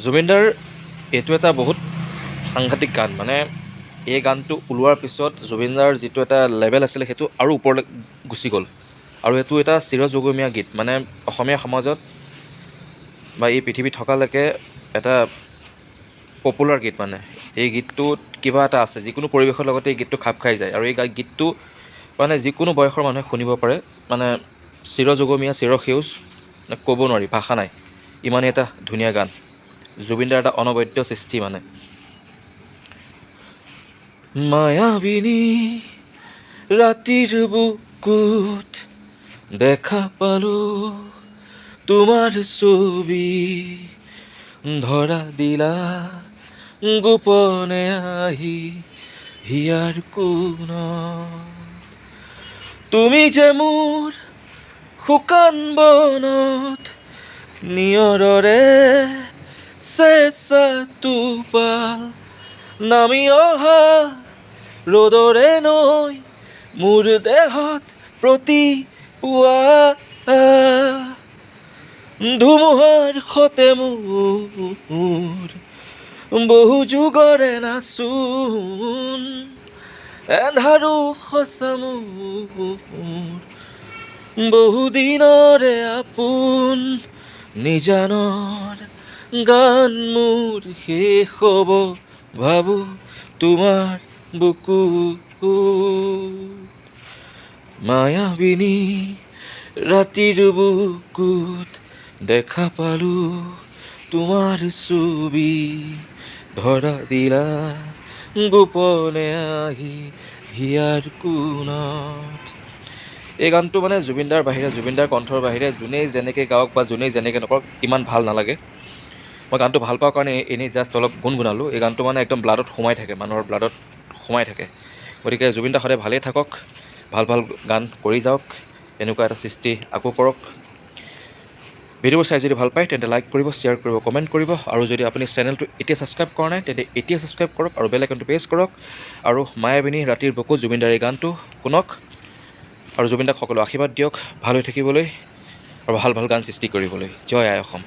জুবিনদাৰ এইটো এটা বহুত সাংঘাতিক গান। মানে এই গানটো ওলোৱাৰ পিছত জুবিনদাৰ যিটো এটা লেভেল আছিলে সেইটো আৰু ওপৰলৈ গুচি গ'ল। আৰু এইটো এটা চিৰযুগমীয়া গীত। মানে অসমীয়া সমাজত বা এই পৃথিৱীত থকালৈকে এটা পপুলাৰ গীত। মানে এই গীতটোত কিবা এটা আছে, যিকোনো পৰিৱেশৰ লগতে এই গীতটো খাপ খাই যায়। আৰু এই গীতটো মানে যিকোনো বয়সৰ মানুহে শুনিব পাৰে। মানে চিৰযুগমীয়া, চিৰসেউজ, ক'ব নোৱাৰি, ভাষা নাই, ইমানেই এটা ধুনীয়া গান। জুবিনদাৰ এটা অনবদ্য সৃষ্টি। মানে মায়াবিনী ৰাতিৰ বুকুত দেখা পালো তোমাৰ ছবি, ধৰা দিলা গোপনে আহি হিয়াৰ কোণত। তুমি যে মোৰ শুকান বনত নিয়ৰৰে চেঁচা টোপাল, নামি অহা ৰ'দৰে নৈ মোৰ দেহত প্ৰতিপুৱা, ধুমুহাৰ সতে মোৰ বহু যুগৰে নাচোন, এন্ধাৰো সঁচা মোৰ বহুদিনৰে আপোন, নিজানৰ গান মোৰ শেষ হ'ব ভাবো তোমাৰ বুকুত। মায়াবিনী ৰাতিৰ বুকুত দেখা পালো তোমাৰ ছবি, ধৰা দিলা গোপনে আহি হিয়াৰ কোণত। এই গানটো মানে জুবিনদাৰ বাহিৰে, জুবিনদাৰ কণ্ঠৰ বাহিৰে যোনেই যেনেকৈ গাওক বা যোনেই যেনেকৈ নকৰক ইমান ভাল নালাগে। মই গানটো ভাল পাওঁ কাৰণে এনেই জাষ্ট অলপ গুণগুণালোঁ। এই গানটো মানে একদম ব্লাডত সোমাই থাকে, মানুহৰ ব্লাডত সোমাই থাকে। গতিকে জুবিনদা সদায় ভালেই থাকক, ভাল ভাল গান কৰি যাওক, এনেকুৱা এটা সৃষ্টি আকৌ কৰক। ভিডিঅ'বোৰ চাই যদি ভাল পায় তেন্তে লাইক কৰিব, শ্বেয়াৰ কৰিব, কমেণ্ট কৰিব। আৰু যদি আপুনি চেনেলটো এতিয়া ছাবস্ক্ৰাইব কৰা নাই তেন্তে এতিয়া ছাবস্ক্ৰাইব কৰক আৰু বেল আইকনটো প্ৰেছ কৰক। আৰু মায়াবিনী ৰাতিৰ বুকুত জুবিনদাৰ এই গানটো শুনক। আৰু জুবিনদাক সকলো আশীৰ্বাদ দিয়ক ভাল হৈ থাকিবলৈ আৰু ভাল ভাল গান সৃষ্টি কৰিবলৈ। জয় আই অসম।